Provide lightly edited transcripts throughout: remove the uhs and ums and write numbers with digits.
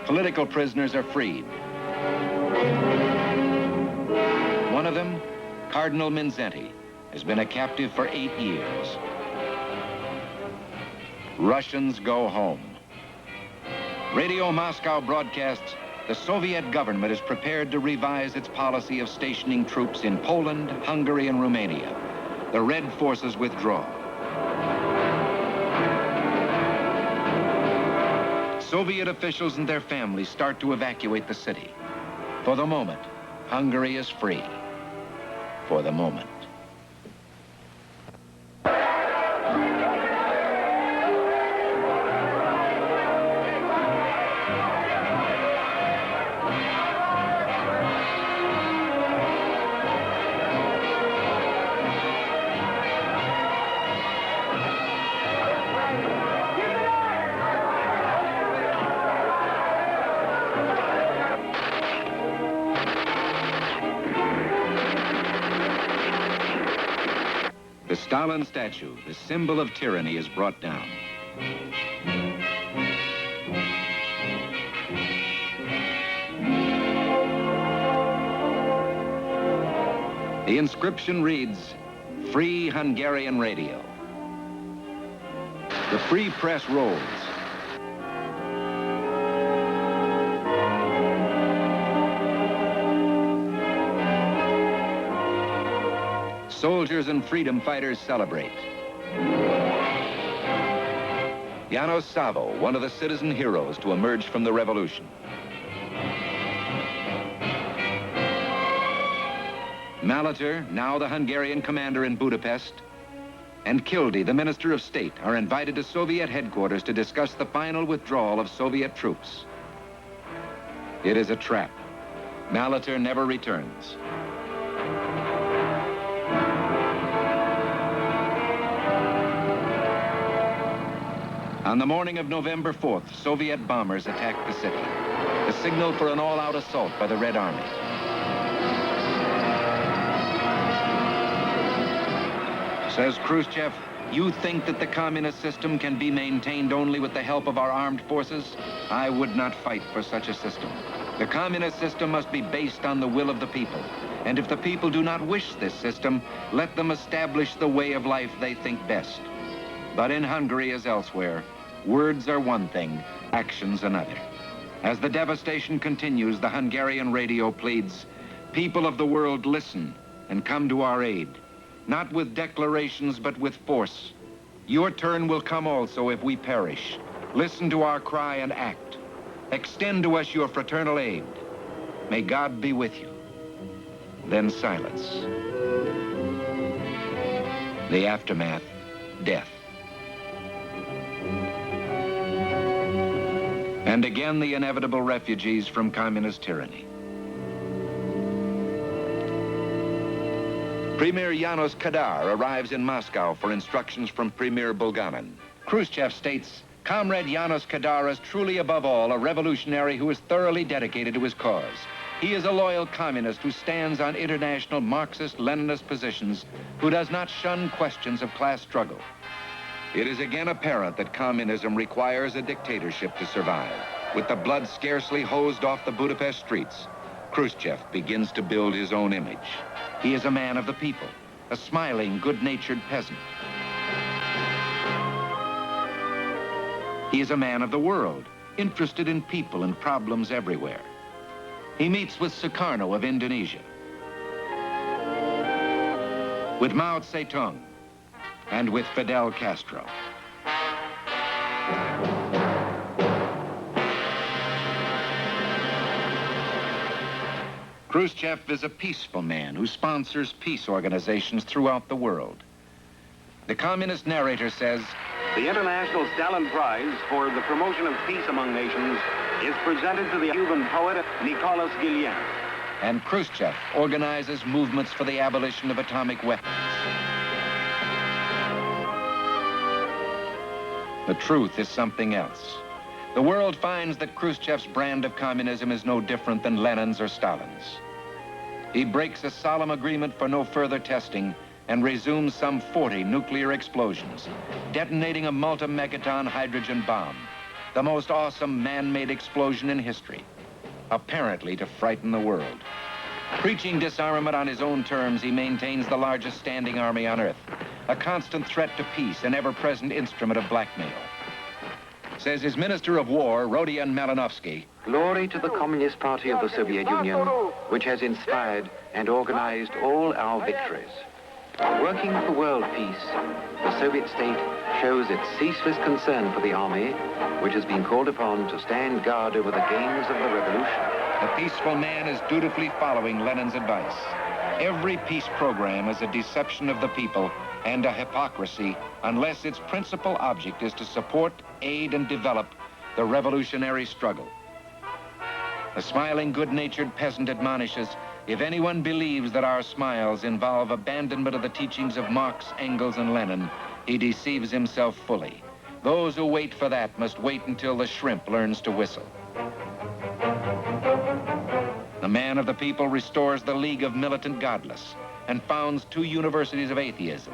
Political prisoners are freed. One of them, Cardinal Mindszenty, has been a captive for 8 years. Russians go home. Radio Moscow broadcasts, the Soviet government is prepared to revise its policy of stationing troops in Poland, Hungary, and Romania. The Red forces withdraw. Soviet officials and their families start to evacuate the city. For the moment, Hungary is free. For the moment. The Stalin statue, the symbol of tyranny, is brought down. The inscription reads, "Free Hungarian Radio." The free press rolls. Soldiers and freedom fighters celebrate. Janos Savo, one of the citizen heroes to emerge from the revolution. Malater, now the Hungarian commander in Budapest, and Kildy, the Minister of State, are invited to Soviet headquarters to discuss the final withdrawal of Soviet troops. It is a trap. Malater never returns. On the morning of November 4th, Soviet bombers attacked the city, the signal for an all-out assault by the Red Army. Says Khrushchev, "You think that the communist system can be maintained only with the help of our armed forces? I would not fight for such a system. The communist system must be based on the will of the people. And if the people do not wish this system, let them establish the way of life they think best." But in Hungary as elsewhere, words are one thing, actions another. As the devastation continues, the Hungarian radio pleads, "People of the world, listen and come to our aid. Not with declarations, but with force. Your turn will come also if we perish. Listen to our cry and act. Extend to us your fraternal aid. May God be with you." Then silence. The aftermath, death. And again, the inevitable refugees from communist tyranny. Premier Janos Kadar arrives in Moscow for instructions from Premier Bulganin. Khrushchev states, "Comrade Janos Kadar is truly above all a revolutionary who is thoroughly dedicated to his cause. He is a loyal communist who stands on international Marxist-Leninist positions, who does not shun questions of class struggle." It is again apparent that communism requires a dictatorship to survive. With the blood scarcely hosed off the Budapest streets, Khrushchev begins to build his own image. He is a man of the people, a smiling, good-natured peasant. He is a man of the world, interested in people and problems everywhere. He meets with Sukarno of Indonesia, with Mao Zedong, and with Fidel Castro. Khrushchev is a peaceful man who sponsors peace organizations throughout the world. The communist narrator says, "The International Stalin Prize for the promotion of peace among nations is presented to the Cuban poet Nicolas Guillen." And Khrushchev organizes movements for the abolition of atomic weapons. The truth is something else. The world finds that Khrushchev's brand of communism is no different than Lenin's or Stalin's. He breaks a solemn agreement for no further testing and resumes some 40 nuclear explosions, detonating a multi-megaton hydrogen bomb. the most awesome man-made explosion in history, apparently to frighten the world. Preaching disarmament on his own terms, he maintains the largest standing army on Earth, a constant threat to peace, an ever-present instrument of blackmail. Says his Minister of War, Rodion Malinovsky, "Glory to the Communist Party of the Soviet Union, which has inspired and organized all our victories. Working for world peace, the Soviet state shows its ceaseless concern for the army, which has been called upon to stand guard over the gains of the revolution." the peaceful man is dutifully following Lenin's advice. Every peace program is a deception of the people and a hypocrisy unless its principal object is to support, aid, and develop the revolutionary struggle. The smiling, good-natured peasant admonishes, if anyone believes that our smiles involve abandonment of the teachings of Marx, Engels, and Lenin, he deceives himself fully. Those who wait for that must wait until the shrimp learns to whistle. The man of the people restores the League of Militant Godless and founds 2 universities of atheism.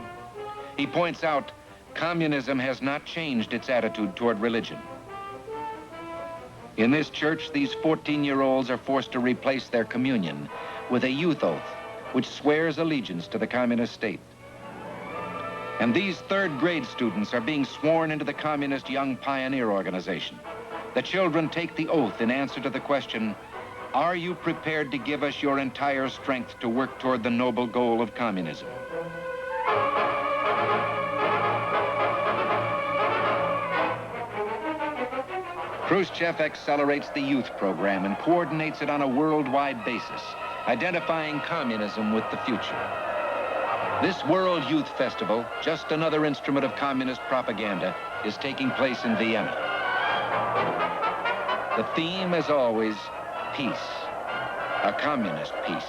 He points out, communism has not changed its attitude toward religion. In this church, these 14-year-olds are forced to replace their communion with a youth oath, which swears allegiance to the communist state. And these 3rd grade students are being sworn into the Communist Young Pioneer Organization. The children take the oath in answer to the question, are you prepared to give us your entire strength to work toward the noble goal of communism? Khrushchev accelerates the youth program and coordinates it on a worldwide basis, identifying communism with the future. This World Youth Festival, just another instrument of communist propaganda, is taking place in Vienna. The theme, as always, peace, a communist peace.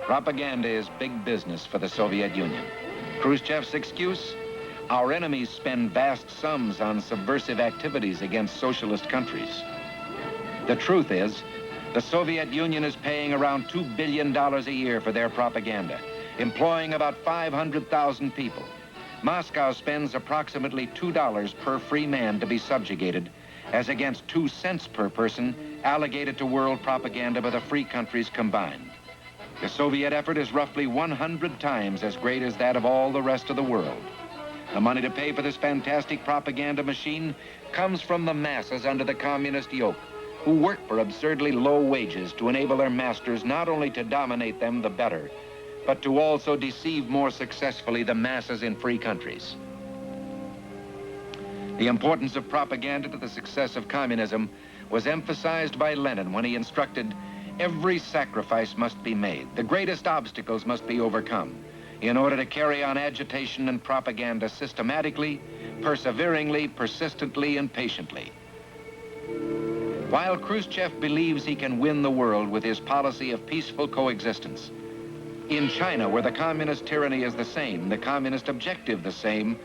Propaganda is big business for the Soviet Union. Khrushchev's excuse? Our enemies spend vast sums on subversive activities against socialist countries. The truth is, the Soviet Union is paying around $2 billion a year for their propaganda, employing about 500,000 people. Moscow spends approximately $2 per free man to be subjugated, as against 2 cents per person allocated to world propaganda by the free countries combined. The Soviet effort is roughly 100 times as great as that of all the rest of the world. The money to pay for this fantastic propaganda machine comes from the masses under the communist yoke, who work for absurdly low wages to enable their masters not only to dominate them the better, but to also deceive more successfully the masses in free countries. The importance of propaganda to the success of communism was emphasized by Lenin when he instructed, every sacrifice must be made, the greatest obstacles must be overcome, in order to carry on agitation and propaganda systematically, perseveringly, persistently, and patiently. While Khrushchev believes he can win the world with his policy of peaceful coexistence, in China, where the communist tyranny is the same, the communist objective the same,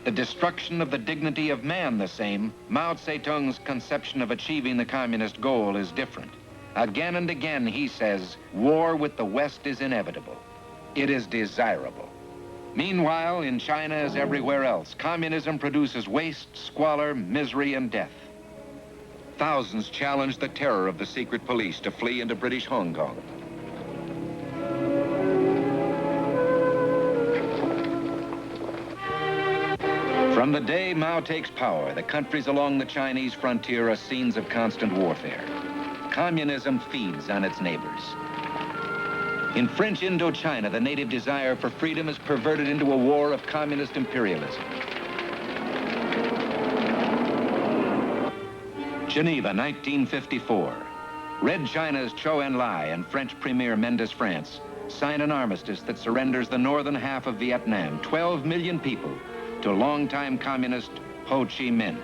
the destruction of the dignity of man the same, Mao Zedong's conception of achieving the communist goal is different. Again and again, he says, war with the West is inevitable. It is desirable. Meanwhile, in China as everywhere else, communism produces waste, squalor, misery, and death. Thousands challenged the terror of the secret police to flee into British Hong Kong. From the day Mao takes power, the countries along the Chinese frontier are scenes of constant warfare. Communism feeds on its neighbors. In French Indochina, the native desire for freedom is perverted into a war of communist imperialism. Geneva, 1954. Red China's Zhou Enlai and French Premier Mendes France sign an armistice that surrenders the northern half of Vietnam, 12 million people, to longtime communist Ho Chi Minh.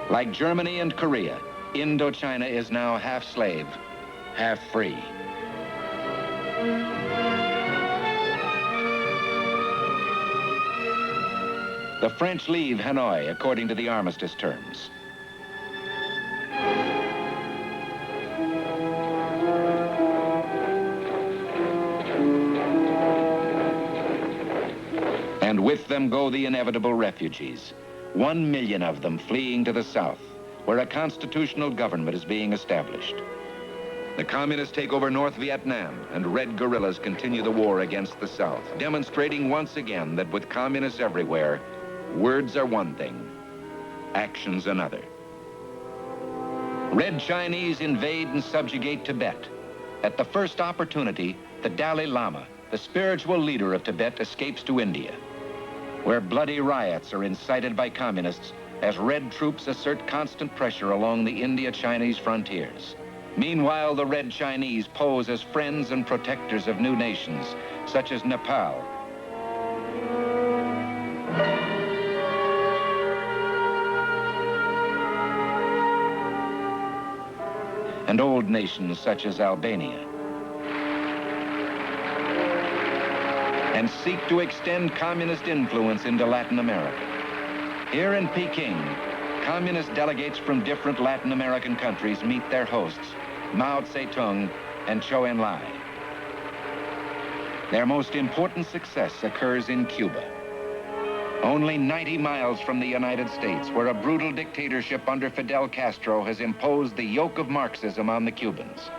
Like Germany and Korea, Indochina is now half slave, half free. The French leave Hanoi according to the armistice terms. And with them go the inevitable refugees, 1 million of them fleeing to the south, where a constitutional government is being established. The communists take over North Vietnam, and red guerrillas continue the war against the South, demonstrating once again that with communists everywhere, words are one thing, actions another. Red Chinese invade and subjugate Tibet. At the first opportunity, the Dalai Lama, the spiritual leader of Tibet, escapes to India, where bloody riots are incited by communists as red troops assert constant pressure along the India-Chinese frontiers. Meanwhile, the Red Chinese pose as friends and protectors of new nations, such as Nepal. And old nations such as Albania. And seek to extend communist influence into Latin America. Here in Peking, communist delegates from different Latin American countries meet their hosts, Mao Zedong and Zhou Enlai. Their most important success occurs in Cuba. Only 90 miles from the United States, where a brutal dictatorship under Fidel Castro has imposed the yoke of Marxism on the Cubans.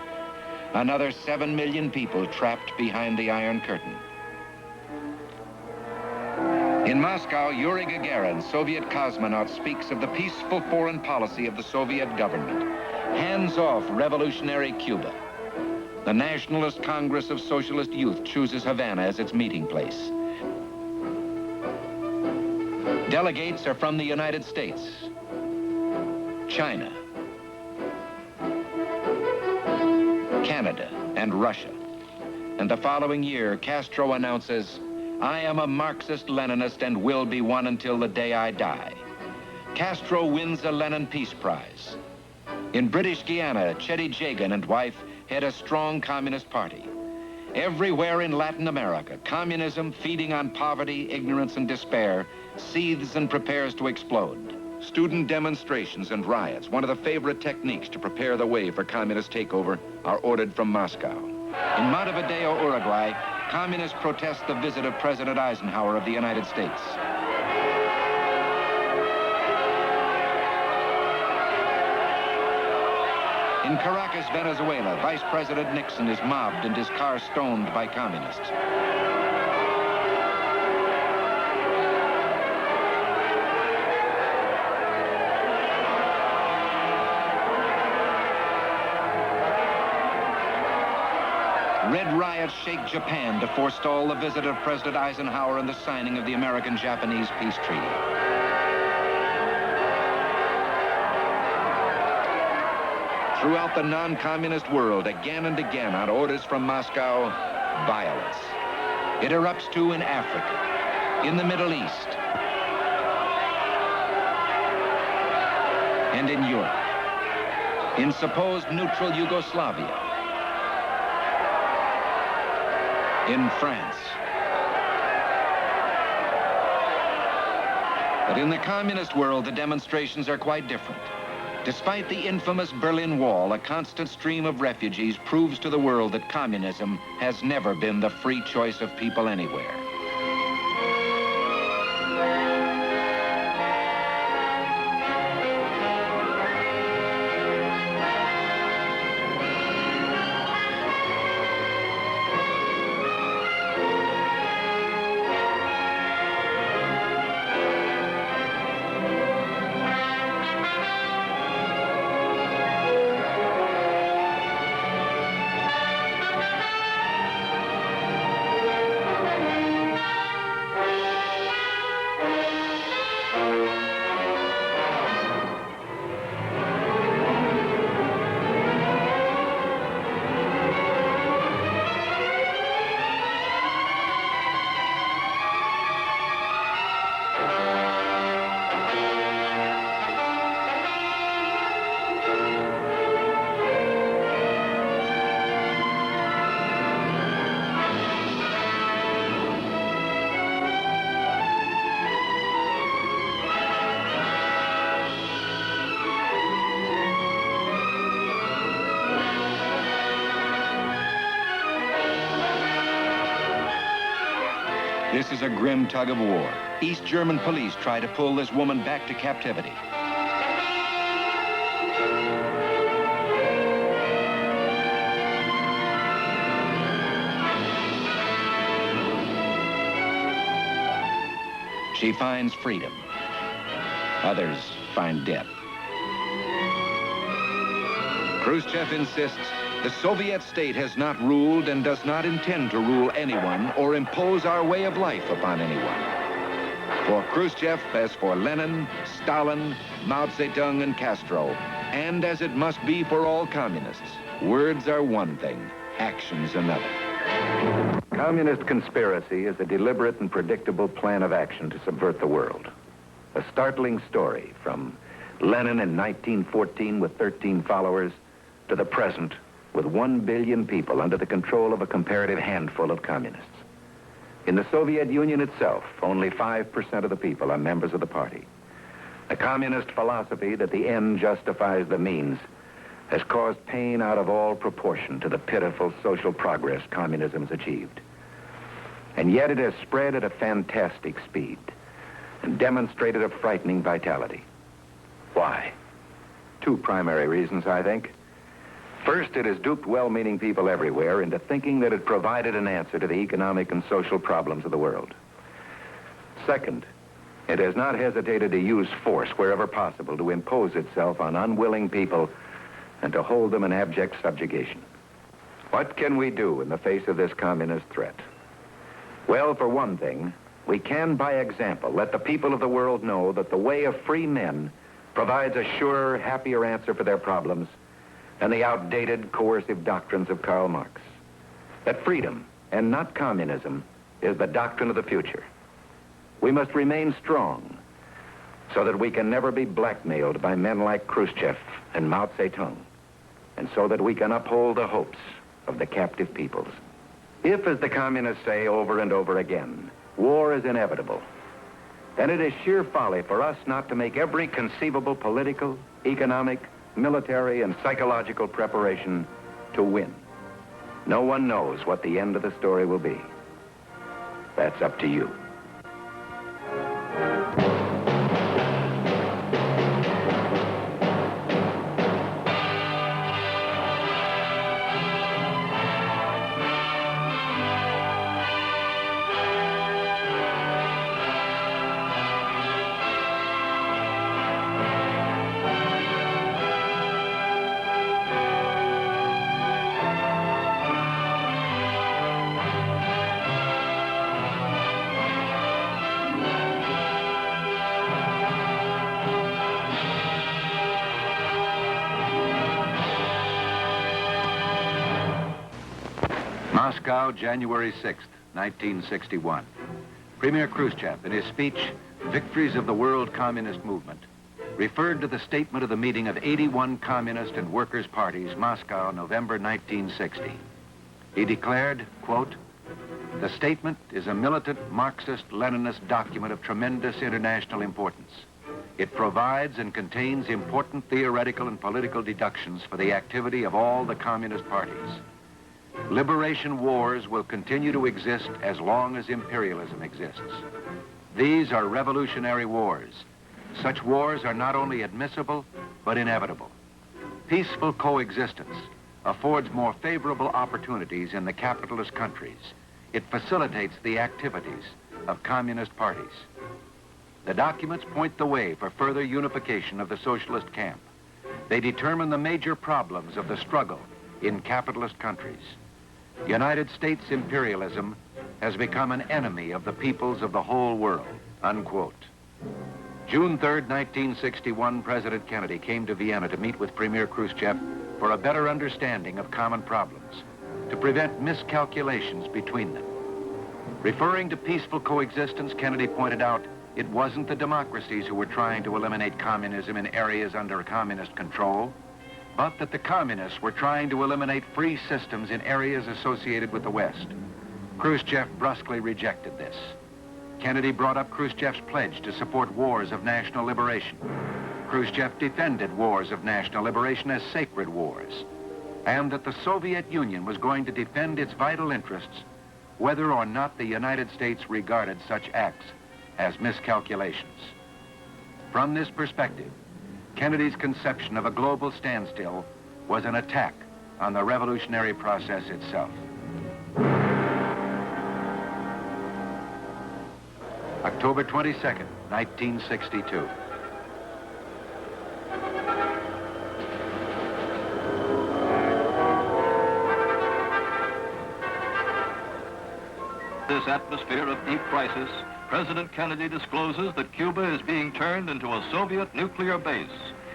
Another 7 million people trapped behind the Iron Curtain. In Moscow, Yuri Gagarin, Soviet cosmonaut, speaks of the peaceful foreign policy of the Soviet government. Hands-off revolutionary Cuba. The Nationalist Congress of Socialist Youth chooses Havana as its meeting place. Delegates are from the United States, China, Canada, and Russia. And the following year, Castro announces, "I am a Marxist-Leninist and will be one until the day I die." Castro wins a Lenin Peace Prize. In British Guiana, Chetty Jagan and wife head a strong communist party. Everywhere in Latin America, communism, feeding on poverty, ignorance, and despair, seethes and prepares to explode. Student demonstrations and riots, one of the favorite techniques to prepare the way for communist takeover, are ordered from Moscow. In Montevideo, Uruguay, communists protest the visit of President Eisenhower of the United States. In Caracas, Venezuela, Vice President Nixon is mobbed and his car stoned by communists. Red riots shake Japan to forestall the visit of President Eisenhower and the signing of the American-Japanese peace treaty. Throughout the non-communist world, again and again, on orders from Moscow, violence. It erupts too in Africa, in the Middle East, and in Europe, in supposed neutral Yugoslavia, in France. But in the communist world, the demonstrations are quite different. Despite the infamous Berlin Wall, a constant stream of refugees proves to the world that communism has never been the free choice of people anywhere. This is a grim tug of war. East German police try to pull this woman back to captivity. She finds freedom. Others find death. Khrushchev insists the Soviet state has not ruled and does not intend to rule anyone or impose our way of life upon anyone. For Khrushchev, as for Lenin, Stalin, Mao Zedong, and Castro, and as it must be for all communists, words are one thing, actions another. Communist conspiracy is a deliberate and predictable plan of action to subvert the world. A startling story from Lenin in 1914 with 13 followers to the present with 1 billion people under the control of a comparative handful of communists. In the Soviet Union itself, only 5% of the people are members of the party. The communist philosophy that the end justifies the means has caused pain out of all proportion to the pitiful social progress communism has achieved. And yet it has spread at a fantastic speed and demonstrated a frightening vitality. Why? 2 primary reasons, I think. First, it has duped well-meaning people everywhere into thinking that it provided an answer to the economic and social problems of the world. Second, it has not hesitated to use force wherever possible to impose itself on unwilling people and to hold them in abject subjugation. What can we do in the face of this communist threat? Well, for one thing, we can, by example, let the people of the world know that the way of free men provides a surer, happier answer for their problems than the outdated, coercive doctrines of Karl Marx. That freedom, and not communism, is the doctrine of the future. We must remain strong so that we can never be blackmailed by men like Khrushchev and Mao Zedong, and so that we can uphold the hopes of the captive peoples. If, as the communists say over and over again, war is inevitable, then it is sheer folly for us not to make every conceivable political, economic, military, and psychological preparation to win. No one knows what the end of the story will be. That's up to you. Moscow, January 6th, 1961. Premier Khrushchev, in his speech, Victories of the World Communist Movement, referred to the statement of the meeting of 81 Communist and Workers' Parties, Moscow, November 1960. He declared, quote, "The statement is a militant Marxist-Leninist document of tremendous international importance. It provides and contains important theoretical and political deductions for the activity of all the communist parties. Liberation wars will continue to exist as long as imperialism exists. These are revolutionary wars. Such wars are not only admissible, but inevitable. Peaceful coexistence affords more favorable opportunities in the capitalist countries. It facilitates the activities of communist parties. The documents point the way for further unification of the socialist camp. They determine the major problems of the struggle in capitalist countries. United States imperialism has become an enemy of the peoples of the whole world," unquote. June 3rd, 1961, President Kennedy came to Vienna to meet with Premier Khrushchev for a better understanding of common problems, to prevent miscalculations between them. Referring to peaceful coexistence, Kennedy pointed out it wasn't the democracies who were trying to eliminate communism in areas under communist control, but that the communists were trying to eliminate free systems in areas associated with the West. Khrushchev brusquely rejected this. Kennedy brought up Khrushchev's pledge to support wars of national liberation. Khrushchev defended wars of national liberation as sacred wars, and that the Soviet Union was going to defend its vital interests whether or not the United States regarded such acts as miscalculations. From this perspective, Kennedy's conception of a global standstill was an attack on the revolutionary process itself. October 22nd, 1962. This atmosphere of deep crisis, President Kennedy discloses that Cuba is being turned into a Soviet nuclear base,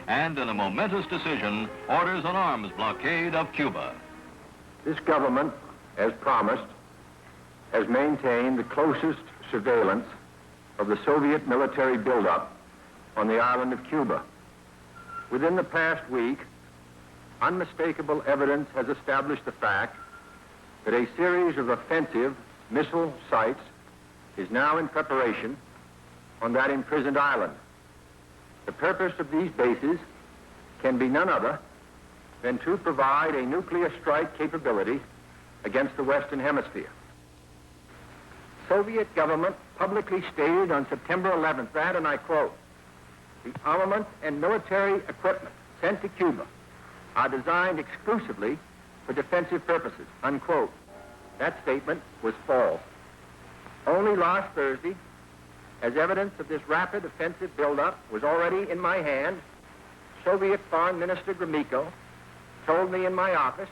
and in a momentous decision, orders an arms blockade of Cuba. This government, as promised, has maintained the closest surveillance of the Soviet military buildup on the island of Cuba. Within the past week, unmistakable evidence has established the fact that a series of offensive missile sites is now in preparation on that imprisoned island. The purpose of these bases can be none other than to provide a nuclear strike capability against the Western Hemisphere. Soviet government publicly stated on September 11th that, and I quote, "The armament and military equipment sent to Cuba are designed exclusively for defensive purposes," unquote. That statement was false. Only last Thursday, as evidence of this rapid offensive buildup was already in my hand, Soviet Foreign Minister Gromyko told me in my office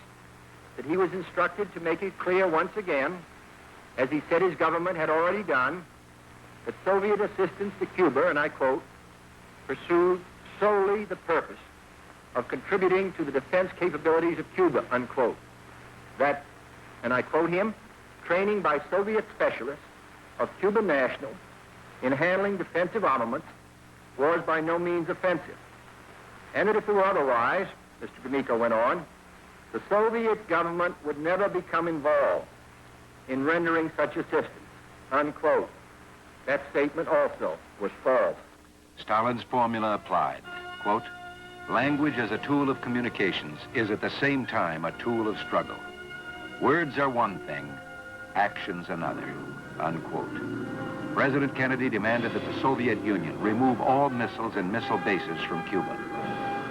that he was instructed to make it clear once again, as he said his government had already done, that Soviet assistance to Cuba, and I quote, "pursued solely the purpose of contributing to the defense capabilities of Cuba," unquote. That, and I quote him, "training by Soviet specialists of Cuban nationals in handling defensive armaments was by no means offensive. And that if it were otherwise," Mr. Gromyko went on, "the Soviet government would never become involved in rendering such assistance," unquote. That statement also was false. Stalin's formula applied. Quote, "Language as a tool of communications is at the same time a tool of struggle. Words are one thing, actions another," unquote. President Kennedy demanded that the Soviet Union remove all missiles and missile bases from Cuba.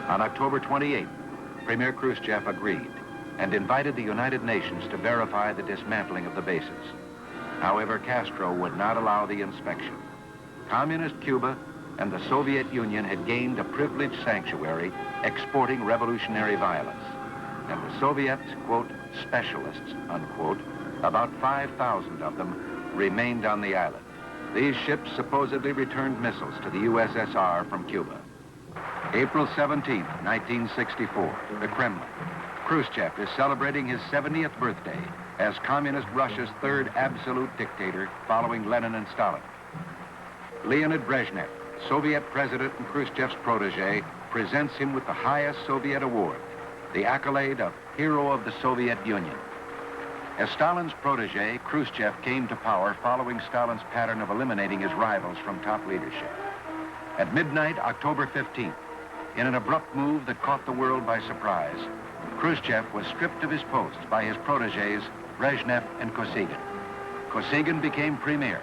On October 28th, Premier Khrushchev agreed and invited the United Nations to verify the dismantling of the bases. However, Castro would not allow the inspection. Communist Cuba and the Soviet Union had gained a privileged sanctuary exporting revolutionary violence. And the Soviets, quote, "specialists," unquote, about 5,000 of them, remained on the island. These ships supposedly returned missiles to the USSR from Cuba. April 17, 1964, the Kremlin. Khrushchev is celebrating his 70th birthday as Communist Russia's third absolute dictator following Lenin and Stalin. Leonid Brezhnev, Soviet president and Khrushchev's protege, presents him with the highest Soviet award, the accolade of Hero of the Soviet Union. As Stalin's protege, Khrushchev came to power following Stalin's pattern of eliminating his rivals from top leadership. At midnight, October 15th, in an abrupt move that caught the world by surprise, Khrushchev was stripped of his post by his proteges, Brezhnev and Kosygin. Kosygin became premier,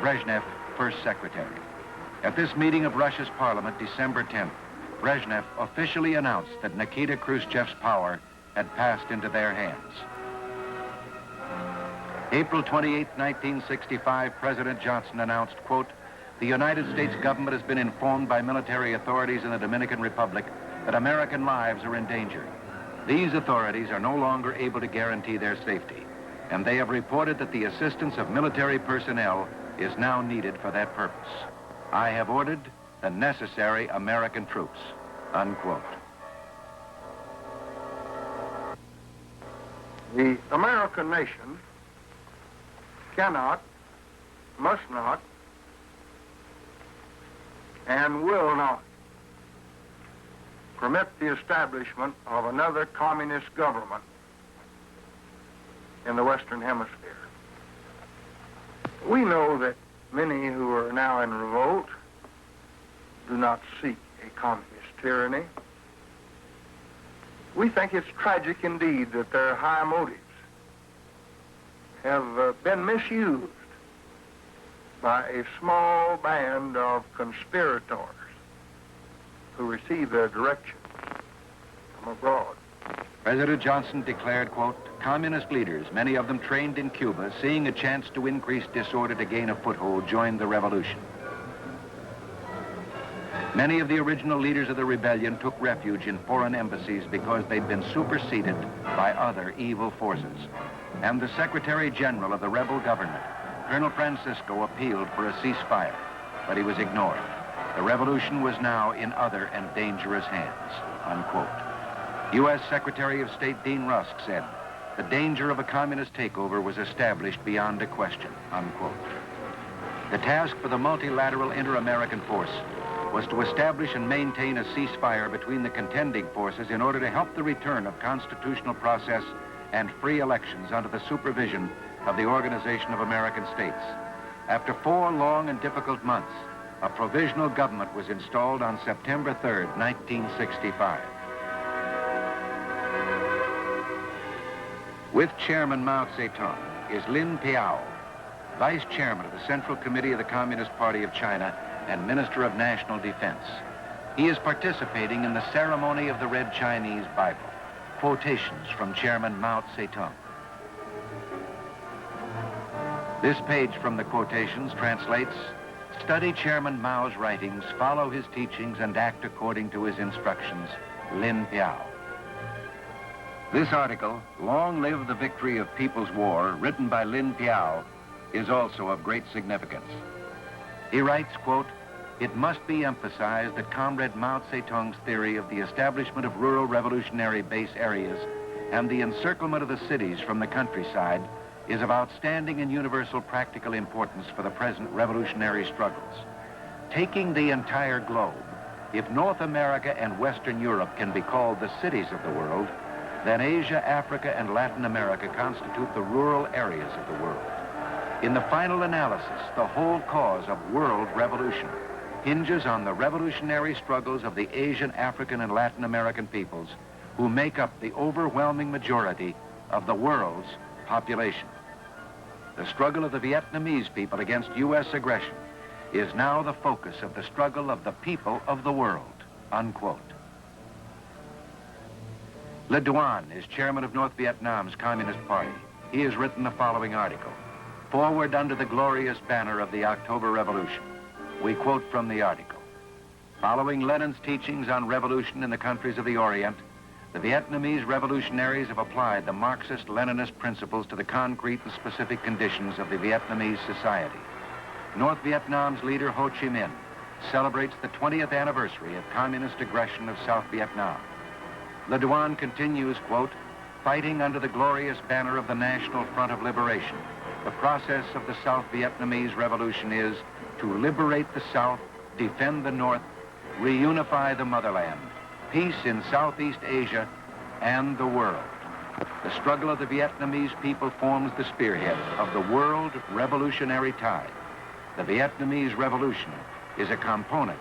Brezhnev first secretary. At this meeting of Russia's parliament, December 10th, Brezhnev officially announced that Nikita Khrushchev's power had passed into their hands. April 28, 1965, President Johnson announced, quote, "The United States government has been informed by military authorities in the Dominican Republic that American lives are in danger. These authorities are no longer able to guarantee their safety, and they have reported that the assistance of military personnel is now needed for that purpose. I have ordered the necessary American troops," unquote. The American nation cannot, must not, and will not permit the establishment of another communist government in the Western Hemisphere. We know that many who are now in revolt do not seek a communist tyranny. We think it's tragic indeed that their high motives have been misused by a small band of conspirators who receive their direction from abroad. President Johnson declared, quote, communist leaders, many of them trained in Cuba, seeing a chance to increase disorder to gain a foothold, joined the revolution. Many of the original leaders of the rebellion took refuge in foreign embassies because they'd been superseded by other evil forces. And the Secretary General of the rebel government, Colonel Francisco, appealed for a ceasefire, but he was ignored. The revolution was now in other and dangerous hands, unquote. U.S. Secretary of State Dean Rusk said, the danger of a communist takeover was established beyond a question, unquote. The task for the multilateral inter-American force was to establish and maintain a ceasefire between the contending forces in order to help the return of constitutional process and free elections under the supervision of the Organization of American States. After 4 long and difficult months, a provisional government was installed on September 3rd, 1965. With Chairman Mao Zedong is Lin Piao, Vice Chairman of the Central Committee of the Communist Party of China and Minister of National Defense. He is participating in the ceremony of the Red Chinese Bible. Quotations from Chairman Mao Zedong. This page from the quotations translates, study Chairman Mao's writings, follow his teachings, and act according to his instructions. Lin Piao. This article, Long Live the Victory of People's War, written by Lin Piao, is also of great significance. He writes, quote, it must be emphasized that Comrade Mao Zedong's theory of the establishment of rural revolutionary base areas and the encirclement of the cities from the countryside is of outstanding and universal practical importance for the present revolutionary struggles. Taking the entire globe, if North America and Western Europe can be called the cities of the world, then Asia, Africa, and Latin America constitute the rural areas of the world. In the final analysis, the whole cause of world revolution hinges on the revolutionary struggles of the Asian, African, and Latin American peoples who make up the overwhelming majority of the world's population. The struggle of the Vietnamese people against U.S. aggression is now the focus of the struggle of the people of the world, unquote. Le Duan is chairman of North Vietnam's Communist Party. He has written the following article, Forward Under the Glorious Banner of the October Revolution. We quote from the article. Following Lenin's teachings on revolution in the countries of the Orient, the Vietnamese revolutionaries have applied the Marxist-Leninist principles to the concrete and specific conditions of the Vietnamese society. North Vietnam's leader Ho Chi Minh celebrates the 20th anniversary of communist aggression of South Vietnam. Le Duan continues, quote, fighting under the glorious banner of the National Front of Liberation, the process of the South Vietnamese Revolution is to liberate the South, defend the North, reunify the motherland, peace in Southeast Asia and the world. The struggle of the Vietnamese people forms the spearhead of the world revolutionary tide. The Vietnamese Revolution is a component